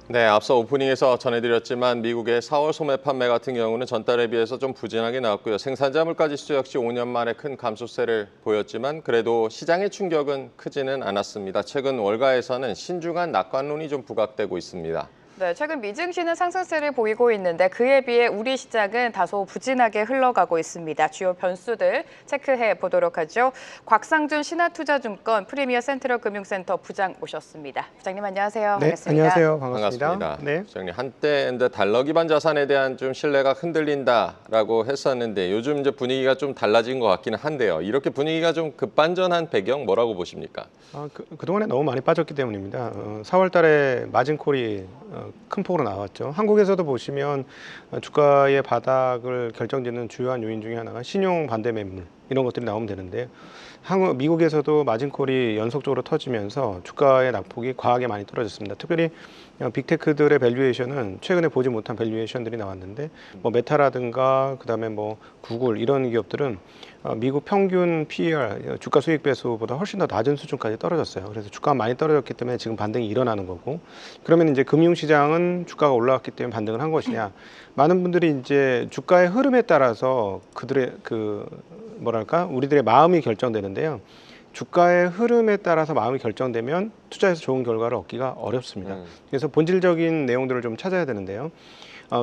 네, 앞서 오프닝에서 전해드렸지만 미국의 4월 소매 판매 같은 경우는 전달에 비해서 좀 부진하게 나왔고요. 생산자 물가지수 역시 5년 만에 큰 감소세를 보였지만 그래도 시장의 충격은 크지는 않았습니다. 최근 월가에서는 신중한 낙관론이 좀 부각되고 있습니다. 네, 최근 미증시는 상승세를 보이고 있는데 그에 비해 우리 시장은 다소 부진하게 흘러가고 있습니다. 주요 변수들 체크해 보도록 하죠. 곽상준 신한투자증권 프리미어 센트럴 금융센터 부장 모셨습니다. 부장님 안녕하세요. 네, 반갑습니다. 안녕하세요. 반갑습니다. 반갑습니다. 네. 부장님, 한때 달러 기반 자산에 대한 좀 신뢰가 흔들린다라고 했었는데 요즘 이제 분위기가 좀 달라진 것 같기는 한데요. 이렇게 분위기가 좀 급반전한 배경 뭐라고 보십니까? 그동안에 너무 많이 빠졌기 때문입니다. 4월 달에 마진콜이 큰 폭으로 나왔죠. 한국에서도 보시면 주가의 바닥을 결정짓는 주요한 요인 중에 하나가 신용 반대 매물 이런 것들이 나오면 되는데 미국에서도 마진콜이 연속적으로 터지면서 주가의 낙폭이 과하게 많이 떨어졌습니다. 특별히 빅테크들의 밸류에이션은 최근에 보지 못한 밸류에이션들이 나왔는데 뭐 메타라든가 그다음에 뭐 구글 이런 기업들은 미국 평균 PER 주가 수익 배수보다 훨씬 더 낮은 수준까지 떨어졌어요. 그래서 주가가 많이 떨어졌기 때문에 지금 반등이 일어나는 거고, 그러면 이제 금융시장은 주가가 올라왔기 때문에 반등을 한 것이냐? 많은 분들이 이제 주가의 흐름에 따라서 그들의 우리들의 마음이 결정되는데요. 주가의 흐름에 따라서 마음이 결정되면 투자에서 좋은 결과를 얻기가 어렵습니다. 그래서 본질적인 내용들을 좀 찾아야 되는데요.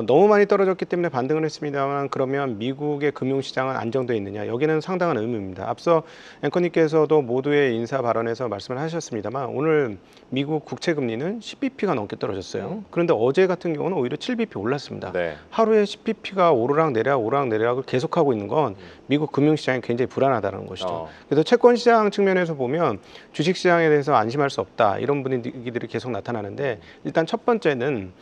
너무 많이 떨어졌기 때문에 반등을 했습니다만 그러면 미국의 금융시장은 안정되어 있느냐? 여기는 상당한 의문입니다. 앞서 앵커님께서도 모두의 인사 발언에서 말씀을 하셨습니다만 오늘 미국 국채금리는 10bp가 넘게 떨어졌어요. 그런데 어제 같은 경우는 오히려 7bp 올랐습니다. 네. 하루에 10bp가 오르락내락을 계속하고 있는 건 미국 금융시장이 굉장히 불안하다는 것이죠. 그래서 채권시장 측면에서 보면 주식시장에 대해서 안심할 수 없다 이런 분위기들이 계속 나타나는데, 일단 첫 번째는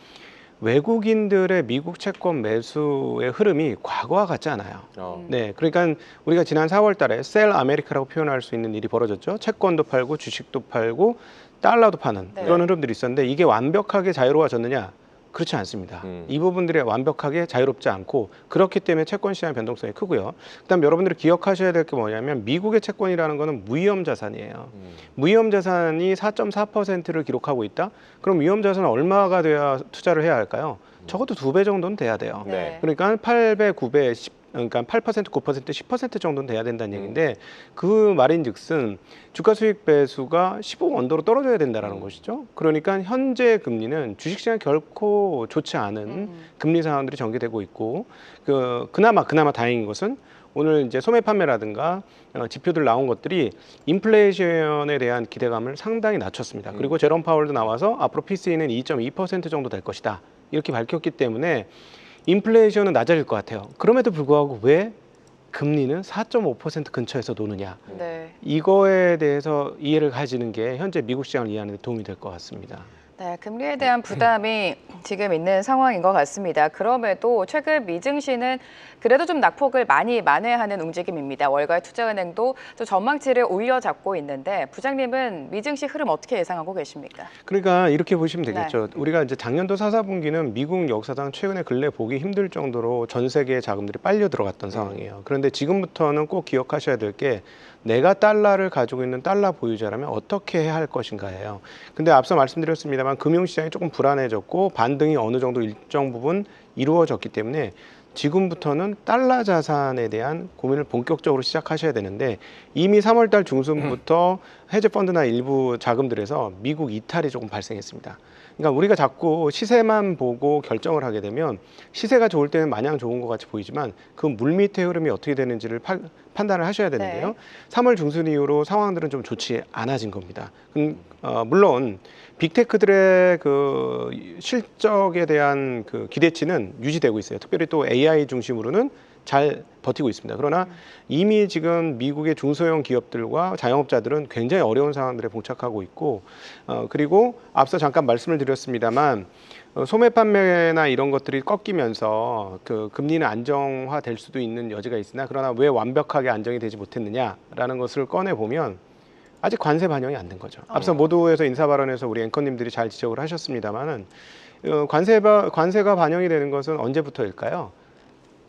외국인들의 미국 채권 매수의 흐름이 과거와 같지 않아요. 네, 그러니까 우리가 지난 4월 달에 셀 아메리카라고 표현할 수 있는 일이 벌어졌죠. 채권도 팔고 주식도 팔고 달러도 파는 그런 흐름들이 있었는데 이게 완벽하게 자유로워졌느냐? 그렇지 않습니다. 이 부분들이 완벽하게 자유롭지 않고 그렇기 때문에 채권 시장의 변동성이 크고요. 그다음 여러분들이 기억하셔야 될 게 뭐냐면 미국의 채권이라는 거는 무위험 자산이에요. 무위험 자산이 4.4%를 기록하고 있다. 그럼 위험 자산은 얼마가 돼야 투자를 해야 할까요? 적어도 2배 정도는 돼야 돼요. 네. 그러니까 8배, 9배, 그러니까 8%, 9%, 10% 정도는 돼야 된다는 얘기인데 그 말인즉슨 주가 수익 배수가 15원도로 떨어져야 된다는 것이죠. 그러니까 현재 금리는 주식시장 결코 좋지 않은 금리 상황들이 전개되고 있고 그나마 다행인 것은 오늘 이제 소매 판매라든가 지표들 나온 것들이 인플레이션에 대한 기대감을 상당히 낮췄습니다. 그리고 제롬 파월도 나와서 앞으로 PCE는 2.2% 정도 될 것이다 이렇게 밝혔기 때문에 인플레이션은 낮아질 것 같아요. 그럼에도 불구하고 왜 금리는 4.5% 근처에서 노느냐? 네. 이거에 대해서 이해를 가지는 게 현재 미국 시장을 이해하는 데 도움이 될 것 같습니다. 네, 금리에 대한 부담이 지금 있는 상황인 것 같습니다. 그럼에도 최근 미증시는 그래도 좀 낙폭을 많이 만회하는 움직임입니다. 월가의 투자은행도 또 전망치를 올려잡고 있는데 부장님은 미증시 흐름 어떻게 예상하고 계십니까? 그러니까 이렇게 보시면 되겠죠. 우리가 이제 작년도 4분기는 미국 역사상 최근에 근래 보기 힘들 정도로 전 세계의 자금들이 빨려 들어갔던 상황이에요. 그런데 지금부터는 꼭 기억하셔야 될 게 내가 달러를 가지고 있는 달러 보유자라면 어떻게 해야 할 것인가예요. 근데 앞서 말씀드렸습니다만 금융시장이 조금 불안해졌고 반등이 어느 정도 일정 부분 이루어졌기 때문에 지금부터는 달러 자산에 대한 고민을 본격적으로 시작하셔야 되는데 이미 3월 달 중순부터 해저 펀드나 일부 자금들에서 미국 이탈이 조금 발생했습니다. 그러니까 우리가 자꾸 시세만 보고 결정을 하게 되면 시세가 좋을 때는 마냥 좋은 것 같이 보이지만 그 물밑의 흐름이 어떻게 되는지를 판단을 하셔야 되는데요. 3월 중순 이후로 상황들은 좀 좋지 않아진 겁니다. 물론 빅테크들의 그 실적에 대한 그 기대치는 유지되고 있어요. 특별히 또 AI 중심으로는 잘 버티고 있습니다. 그러나 이미 지금 미국의 중소형 기업들과 자영업자들은 굉장히 어려운 상황들에 봉착하고 있고 그리고 앞서 잠깐 말씀을 드렸습니다만 소매 판매나 이런 것들이 꺾이면서 그 금리는 안정화될 수도 있는 여지가 있으나 그러나 왜 완벽하게 안정이 되지 못했느냐라는 것을 꺼내 보면 아직 관세 반영이 안 된 거죠. 앞서 모두에서 인사 발언에서 우리 앵커님들이 잘 지적을 하셨습니다만은 관세가 반영이 되는 것은 언제부터일까요?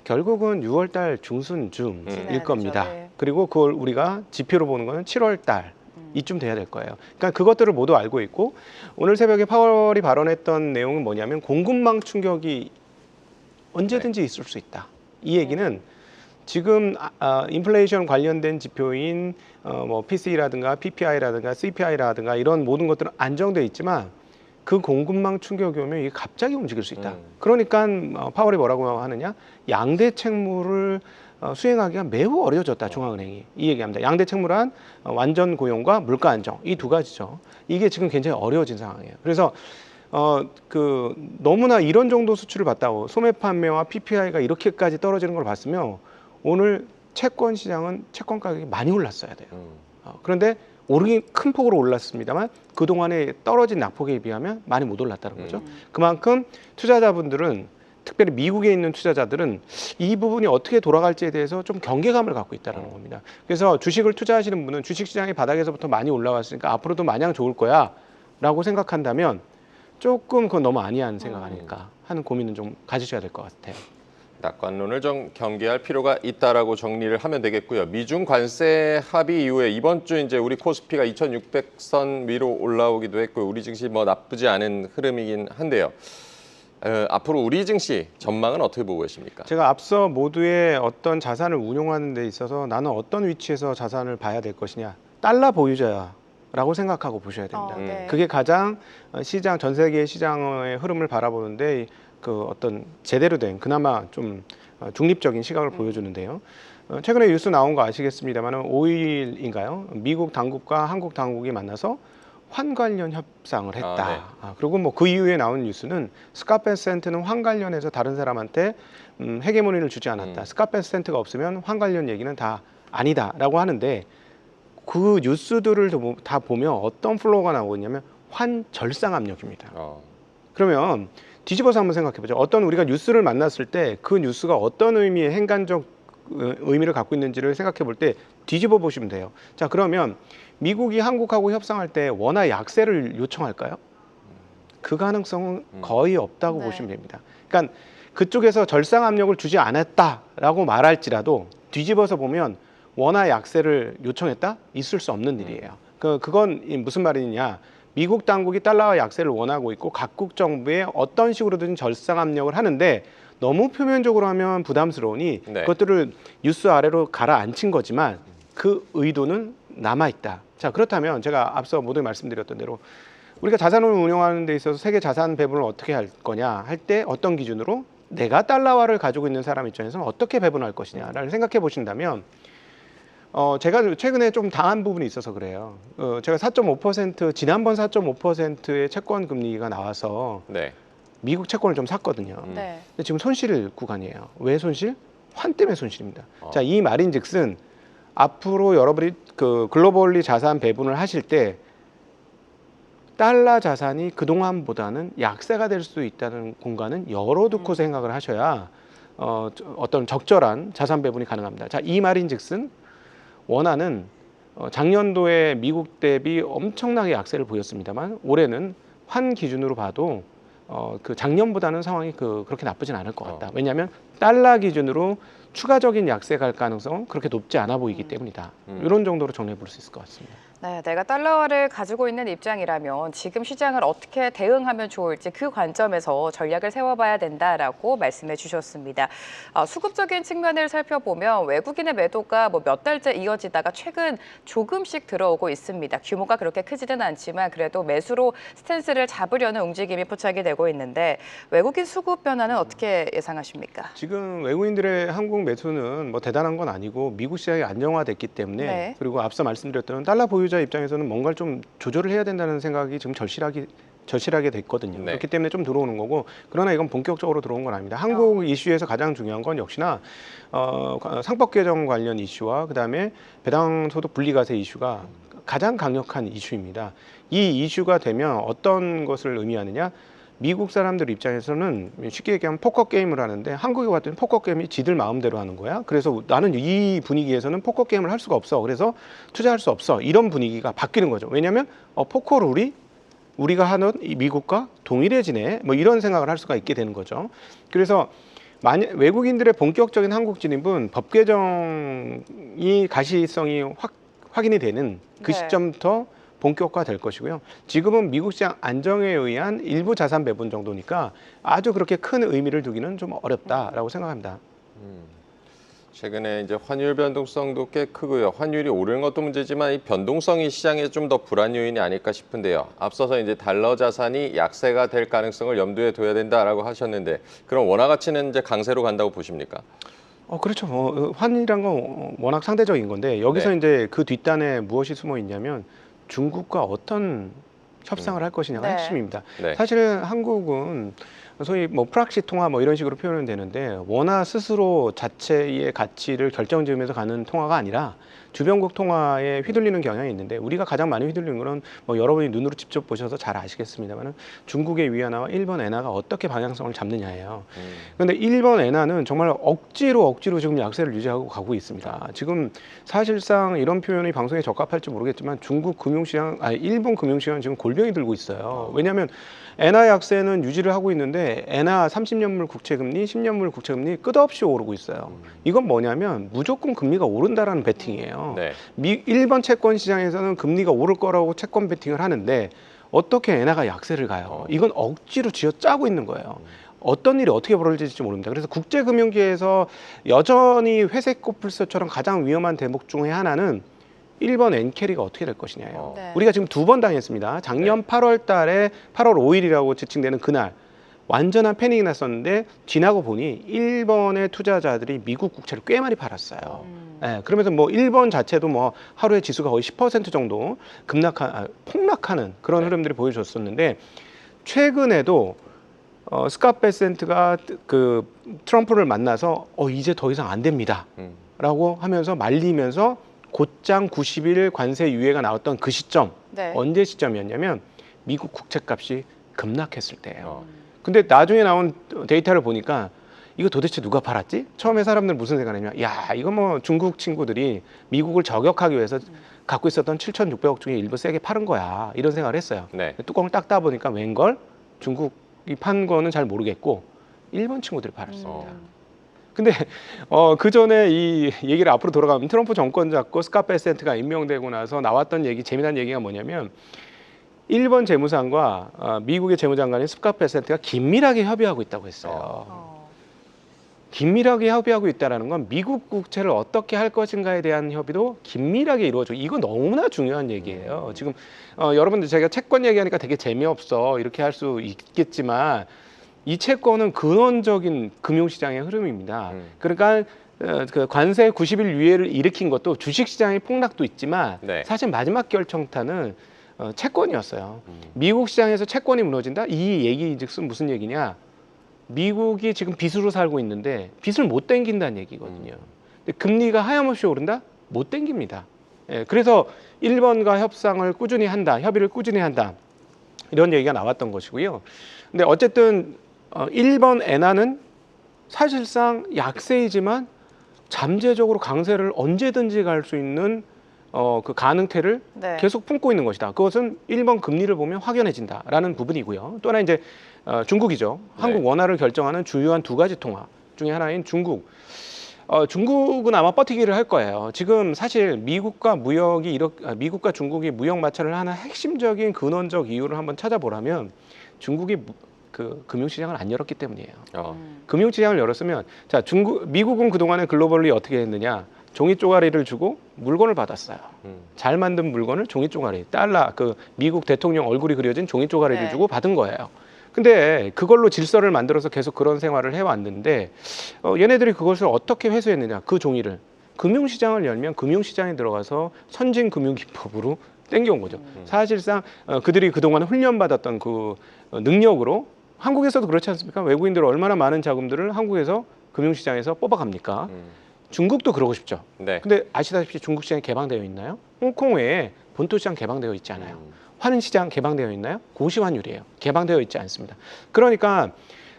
결국은 6월 달 중순쯤일 겁니다. 네. 그리고 그걸 우리가 지표로 보는 거는 7월 달 이쯤 돼야 될 거예요. 그러니까 그것들을 모두 알고 있고 오늘 새벽에 파월이 발언했던 내용은 뭐냐면 공급망 충격이 언제든지 있을 수 있다. 이 얘기는 지금 인플레이션 관련된 지표인 뭐 PC라든가 PPI라든가 CPI라든가 이런 모든 것들은 안정돼 있지만 그 공급망 충격이 오면 이게 갑자기 움직일 수 있다. 그러니까 파월이 뭐라고 하느냐? 양대 책무를 수행하기가 매우 어려워졌다. 중앙은행이 이 얘기합니다. 양대 책무란 완전 고용과 물가 안정 이 두 가지죠. 이게 지금 굉장히 어려워진 상황이에요. 그래서 너무나 이런 정도 수출을 봤다고 소매 판매와 PPI가 이렇게까지 떨어지는 걸 봤으면 오늘 채권 시장은 채권 가격이 많이 올랐어야 돼요. 그런데 오르긴 큰 폭으로 올랐습니다만 그동안에 떨어진 낙폭에 비하면 많이 못 올랐다는 거죠. 그만큼 투자자분들은 특별히 미국에 있는 투자자들은 이 부분이 어떻게 돌아갈지에 대해서 좀 경계감을 갖고 있다는 겁니다. 그래서 주식을 투자하시는 분은 주식시장이 바닥에서부터 많이 올라왔으니까 앞으로도 마냥 좋을 거야 라고 생각한다면 조금 그건 너무 아니한 생각 아닐까 하는 고민은 좀 가지셔야 될 것 같아요. 낙관론을 좀 경계할 필요가 있다라고 정리를 하면 되겠고요. 미중 관세 합의 이후에 이번 주 이제 우리 코스피가 2,600선 위로 올라오기도 했고 우리 증시 뭐 나쁘지 않은 흐름이긴 한데요. 앞으로 우리 증시 전망은 어떻게 보고 계십니까? 제가 앞서 모두의 어떤 자산을 운용하는 데 있어서 나는 어떤 위치에서 자산을 봐야 될 것이냐. 달러 보유자라고 생각하고 보셔야 됩니다. 네. 그게 가장 시장, 전 세계 시장의 흐름을 바라보는데 그 어떤 제대로 된 그나마 좀 중립적인 시각을 보여주는데요. 최근에 뉴스 나온 거 아시겠습니다만 5일인가요? 미국 당국과 한국 당국이 만나서 환 관련 협상을 했다. 네. 그리고 뭐 그 이후에 나온 뉴스는 스카페센트는 환 관련해서 다른 사람한테 헤게모니를 주지 않았다. 스카페센트가 없으면 환 관련 얘기는 다 아니다라고 하는데 그 뉴스들을 다 보면 어떤 플로우가 나오고 있냐면 환 절상 압력입니다. 그러면 뒤집어서 한번 생각해보죠. 어떤 우리가 뉴스를 만났을 때 그 뉴스가 어떤 의미의 행간적 의미를 갖고 있는지를 생각해 볼 때 뒤집어 보시면 돼요. 자, 그러면 미국이 한국하고 협상할 때 원화 약세를 요청할까요? 그 가능성은 거의 없다고 네. 보시면 됩니다. 그러니까 그쪽에서 절상 압력을 주지 않았다라고 말할지라도 뒤집어서 보면 원화 약세를 요청했다? 있을 수 없는 일이에요. 그건 무슨 말이냐? 미국 당국이 달러와 약세를 원하고 있고 각국 정부에 어떤 식으로든 절상 압력을 하는데 너무 표면적으로 하면 부담스러우니 네. 그것들을 뉴스 아래로 가라앉힌 거지만 그 의도는 남아있다. 자, 그렇다면 제가 앞서 모두 말씀드렸던 대로 우리가 자산을 운용하는 데 있어서 세계 자산 배분을 어떻게 할 거냐 할 때 어떤 기준으로 내가 달러화를 가지고 있는 사람 입장에서는 어떻게 배분할 것이냐를 생각해 보신다면 제가 최근에 좀 당한 부분이 있어서 그래요. 제가 4.5% 지난번 4.5%의 채권 금리가 나와서 네. 미국 채권을 좀 샀거든요. 네. 근데 지금 손실 구간이에요. 왜 손실? 환 때문에 손실입니다. 자, 이 말인즉슨 앞으로 여러분이 그 글로벌리 자산 배분을 하실 때 달러 자산이 그동안보다는 약세가 될 수 있다는 공간은 열어두고 생각을 하셔야 어떤 적절한 자산 배분이 가능합니다. 자, 이 말인즉슨 원화는 작년도에 미국 대비 엄청나게 약세를 보였습니다만 올해는 환 기준으로 봐도 그 작년보다는 상황이 그렇게 나쁘진 않을 것 같다. 왜냐하면 달러 기준으로 추가적인 약세 갈 가능성은 그렇게 높지 않아 보이기 때문이다. 이런 정도로 정리해 볼 수 있을 것 같습니다. 네, 내가 달러화를 가지고 있는 입장이라면 지금 시장을 어떻게 대응하면 좋을지 그 관점에서 전략을 세워봐야 된다라고 말씀해 주셨습니다. 수급적인 측면을 살펴보면 외국인의 매도가 몇 달째 이어지다가 최근 조금씩 들어오고 있습니다. 규모가 그렇게 크지는 않지만 그래도 매수로 스탠스를 잡으려는 움직임이 포착이 되고 있는데 외국인 수급 변화는 어떻게 예상하십니까? 지금 외국인들의 한국 매수는 대단한 건 아니고 미국 시장이 안정화됐기 때문에 네. 그리고 앞서 말씀드렸던 달러 보유자 입장에서는 뭔가를 좀 조절을 해야 된다는 생각이 지금 절실하게 됐거든요. 네. 그렇기 때문에 좀 들어오는 거고 그러나 이건 본격적으로 들어온 건 아닙니다. 한국 이슈에서 가장 중요한 건 역시나 상법 개정 관련 이슈와 그다음에 배당 소득 분리과세 이슈가 가장 강력한 이슈입니다. 이 이슈가 되면 어떤 것을 의미하느냐? 미국 사람들 입장에서는 쉽게 얘기하면 포커 게임을 하는데 한국에 왔더니 포커 게임이 지들 마음대로 하는 거야. 그래서 나는 이 분위기에서는 포커 게임을 할 수가 없어. 그래서 투자할 수 없어. 이런 분위기가 바뀌는 거죠. 왜냐하면 포커 룰이 우리가 하는 이 미국과 동일해지네. 이런 생각을 할 수가 있게 되는 거죠. 그래서 외국인들의 본격적인 한국 진입은 법 개정이 가시성이 확인이 되는 그 네. 시점부터 본격화될 것이고요. 지금은 미국 시장 안정에 의한 일부 자산 배분 정도니까 아주 그렇게 큰 의미를 두기는 좀 어렵다라고 생각합니다. 최근에 이제 환율 변동성도 꽤 크고요. 환율이 오르는 것도 문제지만 이 변동성이 시장에 좀 더 불안 요인이 아닐까 싶은데요. 앞서서 이제 달러 자산이 약세가 될 가능성을 염두에 둬야 된다라고 하셨는데 그럼 원화 가치는 이제 강세로 간다고 보십니까? 그렇죠. 환이란 건 워낙 상대적인 건데 여기서 네. 이제 그 뒷단에 무엇이 숨어 있냐면 중국과 어떤 협상을 할 것이냐가 네. 핵심입니다. 네. 사실 한국은 소위 뭐 프락시 통화 뭐 이런 식으로 표현은 되는데 원화 스스로 자체의 가치를 결정지으면서 가는 통화가 아니라 주변국 통화에 휘둘리는 경향이 있는데 우리가 가장 많이 휘둘리는 거는 뭐 여러분이 눈으로 직접 보셔서 잘 아시겠습니다만은 중국의 위안화와 일본 엔화가 어떻게 방향성을 잡느냐예요. 그런데 일본 엔화는 정말 억지로 지금 약세를 유지하고 가고 있습니다. 지금 사실상 이런 표현이 방송에 적합할지 모르겠지만 일본 금융시장 지금 골병이 들고 있어요. 왜냐하면 엔화 약세는 유지를 하고 있는데 엔화 30년물 국채금리, 10년물 국채금리 끝없이 오르고 있어요. 이건 뭐냐면 무조건 금리가 오른다라는 베팅이에요. 네. 일본 채권 시장에서는 금리가 오를 거라고 채권 베팅을 하는데 어떻게 엔화가 약세를 가요? 이건 억지로 쥐어짜고 있는 거예요. 어떤 일이 어떻게 벌어질지 모릅니다. 그래서 국제금융계에서 여전히 회색 코뿔소처럼 가장 위험한 대목 중에 하나는 일본 엔캐리가 어떻게 될 것이냐예요. 네. 우리가 지금 2번 당했습니다. 작년 8월 달에 8월 5일이라고 지칭되는 그날 완전한 패닉이 났었는데 지나고 보니 일본의 투자자들이 미국 국채를 꽤 많이 팔았어요. 예, 그러면서 뭐 일본 자체도 뭐 하루에 지수가 거의 10% 정도 폭락하는 그런 네. 흐름들이 보여줬었는데 최근에도 스캇 베센트가 그 트럼프를 만나서 이제 더 이상 안 됩니다라고 하면서 말리면서 곧장 90일 관세 유예가 나왔던 그 시점 네. 언제 시점이었냐면 미국 국채값이 급락했을 때예요. 근데 나중에 나온 데이터를 보니까 이거 도대체 누가 팔았지? 처음에 사람들 무슨 생각했냐면 야 이거 뭐 중국 친구들이 미국을 저격하기 위해서 갖고 있었던 7,600억 중에 일부 세게 팔은 거야 이런 생각을 했어요. 네. 뚜껑을 딱 따보니까 웬걸 중국이 판 거는 잘 모르겠고 일본 친구들이 팔았습니다. 근데 그 전에 이 얘기를 앞으로 돌아가면 트럼프 정권 잡고 스캇 베센트가 임명되고 나서 나왔던 얘기 재미난 얘기가 뭐냐면 일본 재무상과 미국의 재무장관인 스캇 베센트가 긴밀하게 협의하고 있다고 했어요. 긴밀하게 협의하고 있다는 건 미국 국채를 어떻게 할 것인가에 대한 협의도 긴밀하게 이루어지고 이거 너무나 중요한 얘기예요. 지금 여러분들 제가 채권 얘기하니까 되게 재미없어 이렇게 할 수 있겠지만 이 채권은 근원적인 금융시장의 흐름입니다. 그러니까 그 관세 90일 유예를 일으킨 것도 주식시장의 폭락도 있지만 네. 사실 마지막 결정타는 채권이었어요. 미국 시장에서 채권이 무너진다? 이 얘기 즉슨 무슨 얘기냐? 미국이 지금 빚으로 살고 있는데 빚을 못 땡긴다는 얘기거든요. 근데 금리가 하염없이 오른다? 못 땡깁니다. 예, 그래서 일본과 협상을 꾸준히 한다, 협의를 꾸준히 한다 이런 얘기가 나왔던 것이고요. 근데 어쨌든 일본 엔화는 사실상 약세이지만 잠재적으로 강세를 언제든지 갈 수 있는 그 가능태를 네. 계속 품고 있는 것이다. 그것은 일본 금리를 보면 확연해진다라는 부분이고요. 또 하나 이제 중국이죠. 한국 원화를 결정하는 주요한 두 가지 통화 중에 하나인 중국. 중국은 아마 버티기를 할 거예요. 지금 사실 미국과 중국이 무역 마찰을 하는 핵심적인 근원적 이유를 한번 찾아보라면 중국이 그 금융시장을 안 열었기 때문이에요. 금융시장을 열었으면 미국은 그동안에 글로벌리 어떻게 했느냐? 종이 쪼가리를 주고 물건을 받았어요. 잘 만든 물건을 종이 쪼가리, 그 미국 대통령 얼굴이 그려진 종이 쪼가리를 네. 주고 받은 거예요. 근데 그걸로 질서를 만들어서 계속 그런 생활을 해왔는데 얘네들이 그것을 어떻게 회수했느냐? 그 종이를 금융시장을 열면 금융시장에 들어가서 선진금융기법으로 땡겨온 거죠. 사실상 그들이 그동안 훈련받았던 그 능력으로 한국에서도 그렇지 않습니까? 외국인들 얼마나 많은 자금들을 한국에서 금융시장에서 뽑아갑니까? 중국도 그러고 싶죠. 네. 근데 아시다시피 중국 시장이 개방되어 있나요? 홍콩 외에 본토 시장 개방되어 있지 않아요. 환 시장 개방되어 있나요? 고시환율이에요. 개방되어 있지 않습니다. 그러니까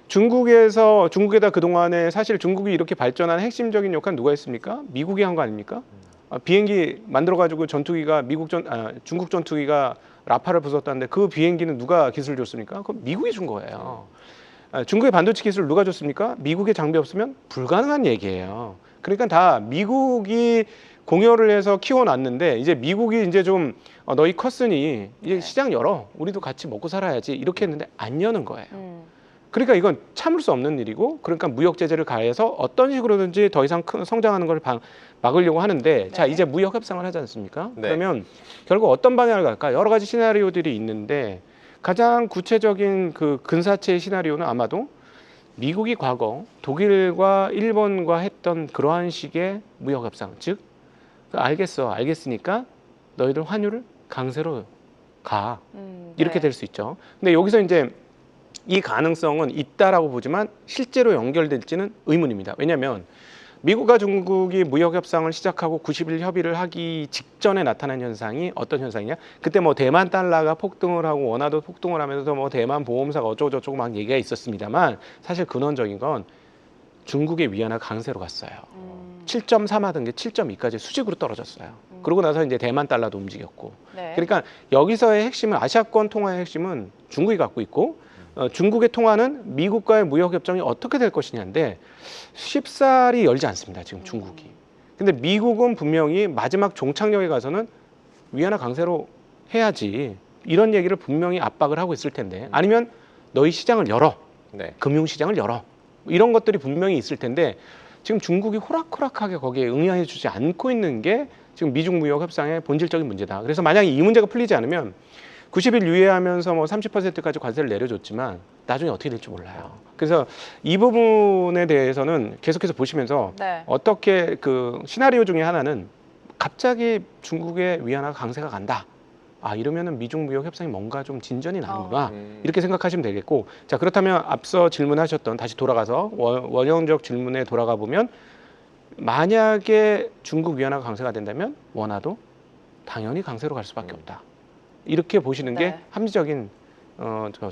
중국에다 그동안에 사실 중국이 이렇게 발전한 핵심적인 역할은 누가 했습니까? 미국이 한 거 아닙니까? 비행기 만들어가지고 중국 전투기가 라파를 부쉈다는데 그 비행기는 누가 기술 줬습니까? 그건 미국이 준 거예요. 중국의 반도체 기술을 누가 줬습니까? 미국의 장비 없으면 불가능한 얘기예요. 그러니까 다 미국이 공여를 해서 키워놨는데 이제 미국이 이제 좀 너희 컸으니 이제 시장 열어. 우리도 같이 먹고 살아야지. 이렇게 했는데 안 여는 거예요. 그러니까 이건 참을 수 없는 일이고 그러니까 무역 제재를 가해서 어떤 식으로든지 더 이상 성장하는 걸 막으려고 하는데 자 이제 무역 협상을 하지 않습니까? 네. 그러면 결국 어떤 방향을 갈까? 여러 가지 시나리오들이 있는데 가장 구체적인 그 근사체의 시나리오는 아마도 미국이 과거 독일과 일본과 했던 그러한 식의 무역 협상, 즉 알겠으니까 너희들 환율을 강세로 가 이렇게 될 수 있죠. 근데 여기서 이제 이 가능성은 있다라고 보지만 실제로 연결될지는 의문입니다. 왜냐하면 미국과 중국이 무역 협상을 시작하고 90일 협의를 하기 직전에 나타난 현상이 어떤 현상이냐? 그때 뭐 대만 달러가 폭등을 하고 원화도 폭등을 하면서 뭐 대만 보험사가 어쩌고저쩌고 막 얘기가 있었습니다만 사실 근원적인 건 중국의 위안화가 강세로 갔어요. 7.3 하던 게 7.2까지 수직으로 떨어졌어요. 그러고 나서 이제 대만 달러도 움직였고. 네. 그러니까 여기서의 핵심은 아시아권 통화의 핵심은 중국이 갖고 있고 중국의 통화는 미국과의 무역 협정이 어떻게 될 것이냐인데 쉽사리 열지 않습니다. 지금 중국이. 근데 미국은 분명히 마지막 종착역에 가서는 위안화 강세로 해야지 이런 얘기를 분명히 압박을 하고 있을 텐데 아니면 너희 시장을 열어. 네. 금융시장을 열어. 이런 것들이 분명히 있을 텐데 지금 중국이 호락호락하게 거기에 응해해 주지 않고 있는 게 지금 미중 무역 협상의 본질적인 문제다. 그래서 만약에 이 문제가 풀리지 않으면 90일 유예하면서 뭐 30%까지 관세를 내려줬지만 나중에 어떻게 될지 몰라요. 그래서 이 부분에 대해서는 계속해서 보시면서 네. 어떻게 그 시나리오 중에 하나는 갑자기 중국의 위안화 강세가 간다. 아 이러면은 미중 무역 협상이 뭔가 좀 진전이 나는구나 이렇게 생각하시면 되겠고 자 그렇다면 앞서 질문하셨던 다시 돌아가서 원형적 질문에 돌아가 보면 만약에 중국 위안화가 강세가 된다면 원화도 당연히 강세로 갈 수밖에 없다. 이렇게 보시는 게 네. 합리적인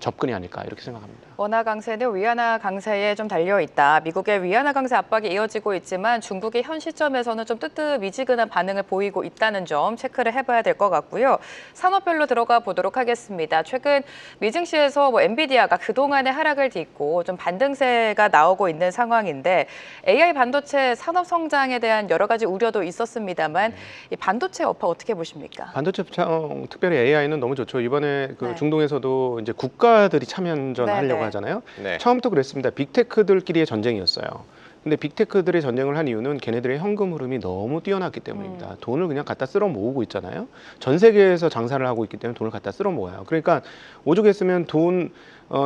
접근이 아닐까 이렇게 생각합니다. 원화 강세는 위안화 강세에 좀 달려 있다. 미국의 위안화 강세 압박이 이어지고 있지만 중국이 현 시점에서는 좀 뜨뜻미지근한 반응을 보이고 있다는 점 체크를 해봐야 될 것 같고요. 산업별로 들어가 보도록 하겠습니다. 최근 미증시에서 엔비디아가 그동안의 하락을 딛고 좀 반등세가 나오고 있는 상황인데 AI 반도체 산업 성장에 대한 여러 가지 우려도 있었습니다만 이 반도체 업황 어떻게 보십니까? 반도체 특별히 AI는 너무 좋죠. 이번에 그 네. 중동에서도 이제 국가들이 참여전 네, 하려고 네. 하잖아요. 네. 처음부터 그랬습니다. 빅테크들끼리의 전쟁이었어요. 근데 빅테크들의 전쟁을 한 이유는 걔네들의 현금 흐름이 너무 뛰어났기 때문입니다. 돈을 그냥 갖다 쓸어 모으고 있잖아요. 전 세계에서 장사를 하고 있기 때문에 돈을 갖다 쓸어 모아요. 그러니까 오죽했으면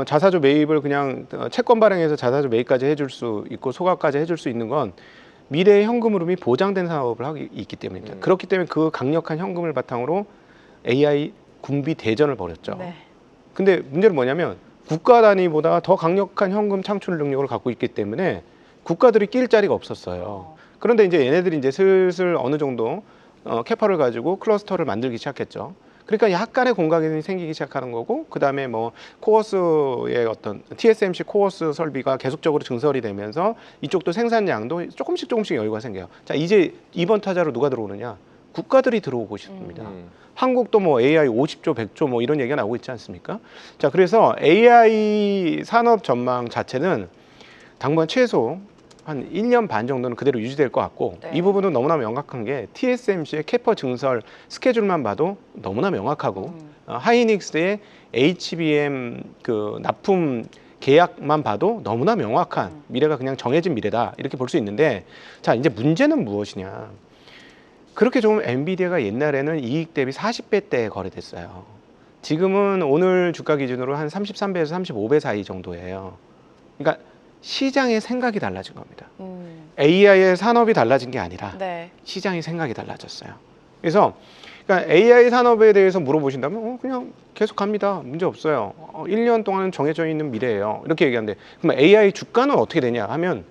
자사주 매입을 그냥 채권 발행해서 자사주 매입까지 해줄 수 있고 소각까지 해줄 수 있는 건 미래의 현금 흐름이 보장된 사업을 하고 있기 때문입니다. 그렇기 때문에 그 강력한 현금을 바탕으로 AI 군비 대전을 벌였죠. 네. 근데 문제는 뭐냐면 국가 단위보다 더 강력한 현금 창출 능력을 갖고 있기 때문에 국가들이 낄 자리가 없었어요. 그런데 이제 얘네들이 이제 슬슬 어느 정도 캐파를 가지고 클러스터를 만들기 시작했죠. 그러니까 약간의 공간이 생기기 시작하는 거고 그다음에 뭐 코어스의 어떤 TSMC 코어스 설비가 계속적으로 증설이 되면서 이쪽도 생산량도 조금씩 여유가 생겨요. 자 이제 이번 타자로 누가 들어오느냐? 국가들이 들어오고 있습니다. 한국도 뭐 AI 50조, 100조 뭐 이런 얘기가 나오고 있지 않습니까? 자, 그래서 AI 산업 전망 자체는 당분 최소 한 1년 반 정도는 그대로 유지될 것 같고 네. 이 부분은 너무나 명확한 게 TSMC의 캐퍼 증설 스케줄만 봐도 너무나 명확하고 하이닉스의 HBM 그 납품 계약만 봐도 너무나 명확한 미래가 그냥 정해진 미래다 이렇게 볼 수 있는데 자 이제 문제는 무엇이냐? 그렇게 좀 엔비디아가 옛날에는 이익 대비 40배대에 거래됐어요. 지금은 오늘 주가 기준으로 한 33배에서 35배 사이 정도예요. 그러니까 시장의 생각이 달라진 겁니다. AI의 산업이 달라진 게 아니라 네. 시장의 생각이 달라졌어요. 그래서 그러니까 AI 산업에 대해서 물어보신다면 그냥 계속 갑니다. 문제 없어요. 1년 동안은 정해져 있는 미래예요. 이렇게 얘기하는데 그럼 AI 주가는 어떻게 되냐 하면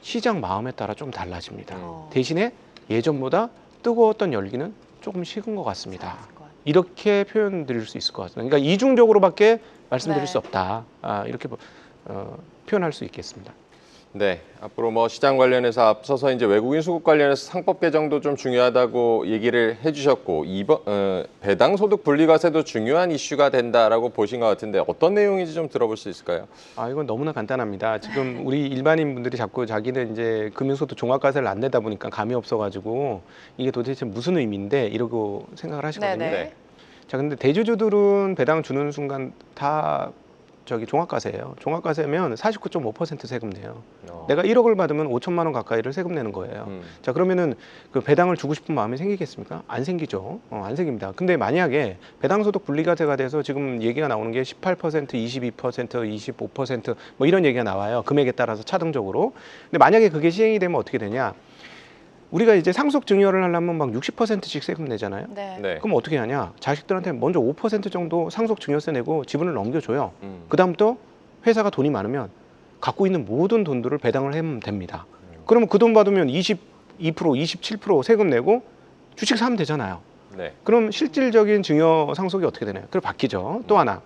시장 마음에 따라 좀 달라집니다. 대신에 예전보다 뜨거웠던 열기는 조금 식은 것 같습니다. 이렇게 표현드릴 수 있을 것 같습니다. 그러니까 이중적으로밖에 말씀드릴 네. 수 없다. 이렇게 표현할 수 있겠습니다. 네, 앞으로 뭐 시장 관련해서 앞서서 이제 외국인 수급 관련해서 상법 개정도 좀 중요하다고 얘기를 해주셨고 배당 소득 분리과세도 중요한 이슈가 된다라고 보신 것 같은데 어떤 내용인지 좀 들어볼 수 있을까요? 이건 너무나 간단합니다. 지금 우리 일반인 분들이 자꾸 자기는 이제 금융소득 종합과세를 안 내다 보니까 감이 없어가지고 이게 도대체 무슨 의미인데 이러고 생각을 하시거든요. 네네. 네. 자, 근데 대주주들은 배당 주는 순간 다 종합과세예요. 종합과세면 49.5% 세금 내요. 내가 1억을 받으면 5천만 원 가까이를 세금 내는 거예요. 자, 그러면은 그 배당을 주고 싶은 마음이 생기겠습니까? 안 생기죠. 안 생깁니다. 근데 만약에 배당소득 분리과세가 돼서 지금 얘기가 나오는 게 18%, 22%, 25% 뭐 이런 얘기가 나와요. 금액에 따라서 차등적으로. 근데 만약에 그게 시행이 되면 어떻게 되냐? 우리가 이제 상속 증여를 하려면 막 60%씩 세금 내잖아요. 네. 네. 그럼 어떻게 하냐? 자식들한테 먼저 5% 정도 상속 증여세 내고 지분을 넘겨줘요. 음. 그다음부터 회사가 돈이 많으면 갖고 있는 모든 돈들을 배당을 하면 됩니다. 그러면 그 돈 받으면 22%, 27% 세금 내고 주식 사면 되잖아요. 네. 그럼 실질적인 증여 상속이 어떻게 되나요? 그걸 바뀌죠. 또 하나.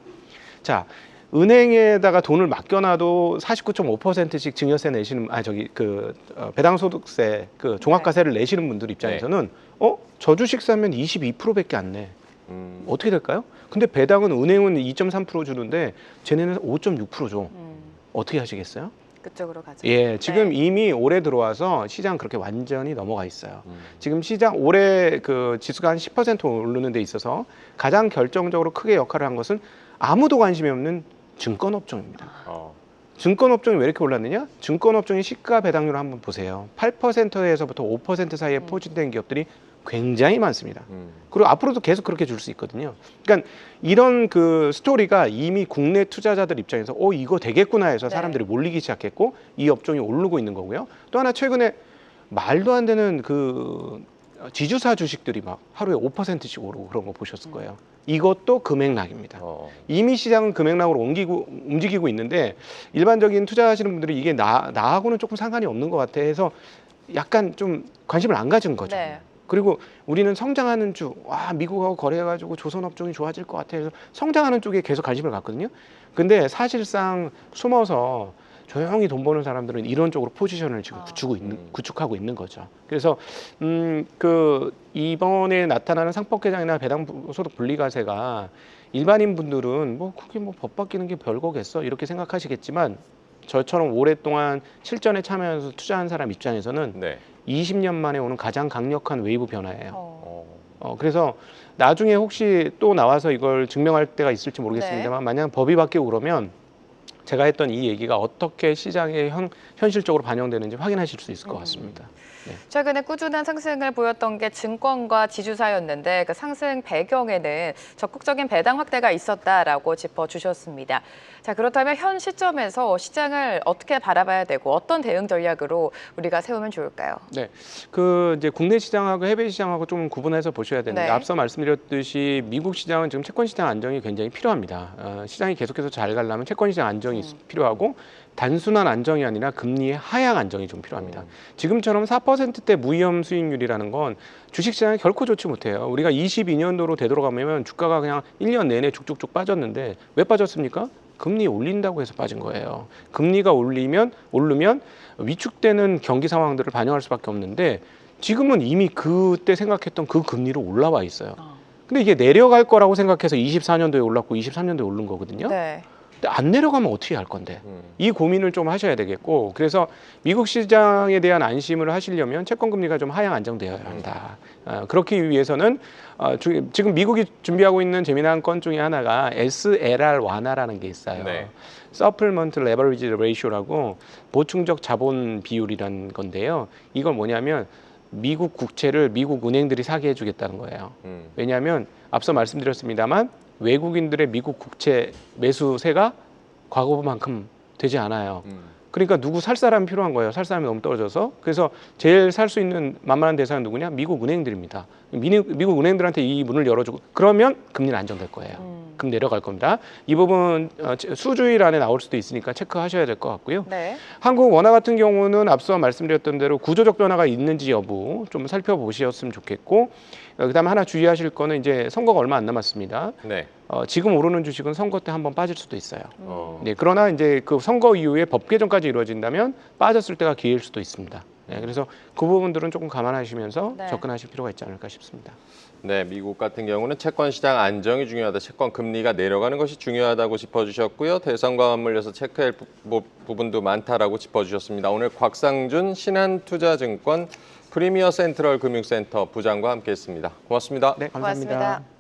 자, 은행에다가 돈을 맡겨놔도 49.5%씩 증여세 내시는 배당소득세 종합과세를 내시는 분들 입장에서는 저 주식 사면 22%밖에 안 내. 어떻게 될까요? 근데 배당은 은행은 2.3% 주는데 쟤네는 5.6% 줘. 어떻게 하시겠어요? 그쪽으로 가죠. 예, 지금 네. 이미 올해 들어와서 시장 그렇게 완전히 넘어가 있어요. 지금 시장 올해 그 지수가 한 10% 오르는 데 있어서 가장 결정적으로 크게 역할을 한 것은 아무도 관심이 없는 증권업종입니다. 증권업종이 왜 이렇게 올랐느냐? 증권업종의 시가 배당률을 한번 보세요. 8%에서부터 5% 사이에 포진된 기업들이 굉장히 많습니다. 그리고 앞으로도 계속 그렇게 줄 수 있거든요. 그러니까 이런 그 스토리가 이미 국내 투자자들 입장에서 이거 되겠구나 해서 사람들이 몰리기 시작했고 이 업종이 오르고 있는 거고요. 또 하나 최근에 말도 안 되는 그 지주사 주식들이 막 하루에 5%씩 오르고 그런 거 보셨을 거예요. 이것도 금액락입니다. 이미 시장은 금액락으로 움직이고 있는데 일반적인 투자하시는 분들이 이게 나하고는 조금 상관이 없는 것 같아 해서 약간 좀 관심을 안 가진 거죠. 네. 그리고 우리는 성장하는 미국하고 거래해가지고 조선업종이 좋아질 것 같아 해서 성장하는 쪽에 계속 관심을 갖거든요. 근데 사실상 숨어서 조용히 돈 버는 사람들은 이런 쪽으로 포지션을 지금 구축하고 있는 거죠. 그래서 이번에 나타나는 상법 개정이나 배당소득 분리과세가 일반인 분들은 그게 법 바뀌는 게 별거겠어 이렇게 생각하시겠지만 저처럼 오랫동안 실전에 참여해서 투자한 사람 입장에서는 네. 20년 만에 오는 가장 강력한 웨이브 변화예요. 그래서 나중에 혹시 또 나와서 이걸 증명할 때가 있을지 모르겠습니다만 만약 법이 바뀌고 그러면 제가 했던 이 얘기가 어떻게 시장에 현실적으로 반영되는지 확인하실 수 있을 것 같습니다. 네. 최근에 꾸준한 상승을 보였던 게 증권과 지주사였는데 그 상승 배경에는 적극적인 배당 확대가 있었다라고 짚어주셨습니다. 자, 그렇다면 현 시점에서 시장을 어떻게 바라봐야 되고 어떤 대응 전략으로 우리가 세우면 좋을까요? 네, 이제 국내 시장하고 해외 시장하고 좀 구분해서 보셔야 되는데 네. 앞서 말씀드렸듯이 미국 시장은 지금 채권 시장 안정이 굉장히 필요합니다. 시장이 계속해서 잘 가려면 채권 시장 안정이 필요하고 단순한 안정이 아니라 금리의 하향 안정이 좀 필요합니다. 지금처럼 4%대 무위험 수익률이라는 건 주식시장에 결코 좋지 못해요. 우리가 22년도로 되돌아가면 주가가 그냥 1년 내내 쭉쭉쭉 빠졌는데 왜 빠졌습니까? 금리 올린다고 해서 빠진 거예요. 금리가 오르면 위축되는 경기 상황들을 반영할 수밖에 없는데 지금은 이미 그때 생각했던 그 금리로 올라와 있어요. 근데 이게 내려갈 거라고 생각해서 24년도에 올랐고 23년도에 오른 거거든요. 네. 근데 안 내려가면 어떻게 할 건데? 이 고민을 좀 하셔야 되겠고 그래서 미국 시장에 대한 안심을 하시려면 채권 금리가 좀 하향 안정되어야 한다. 그렇기 위해서는 지금 미국이 준비하고 있는 재미난 건 중에 하나가 SLR 완화라는 게 있어요. 네. Supplement Leverage Ratio라고 보충적 자본 비율이라는 건데요. 이건 뭐냐면 미국 국채를 미국 은행들이 사게 해주겠다는 거예요. 왜냐하면 앞서 말씀드렸습니다만 외국인들의 미국 국채 매수세가 과거만큼 되지 않아요. 그러니까 누구 살 사람이 필요한 거예요. 살 사람이 너무 떨어져서. 그래서 제일 살 수 있는 만만한 대상은 누구냐? 미국 은행들입니다. 미국 은행들한테 이 문을 열어주고 그러면 금리는 안정될 거예요. 만큼 내려갈 겁니다. 이 부분 수주일 안에 나올 수도 있으니까 체크하셔야 될 것 같고요. 네. 한국 원화 같은 경우는 앞서 말씀드렸던 대로 구조적 변화가 있는지 여부 좀 살펴보셨으면 좋겠고, 그다음에 하나 주의하실 거는 이제 선거가 얼마 안 남았습니다. 네. 지금 오르는 주식은 선거 때 한번 빠질 수도 있어요. 어. 네, 그러나 이제 그 선거 이후에 법 개정까지 이루어진다면 빠졌을 때가 기회일 수도 있습니다. 네, 그래서 그 부분들은 조금 감안하시면서 네. 접근하실 필요가 있지 않을까 싶습니다. 네, 미국 같은 경우는 채권 시장 안정이 중요하다. 채권 금리가 내려가는 것이 중요하다고 짚어주셨고요. 대선과 맞물려서 체크할 부분도 많다라고 짚어주셨습니다. 오늘 곽상준 신한투자증권 프리미어 센트럴 금융센터 부장과 함께했습니다. 고맙습니다. 네, 감사합니다. 고맙습니다.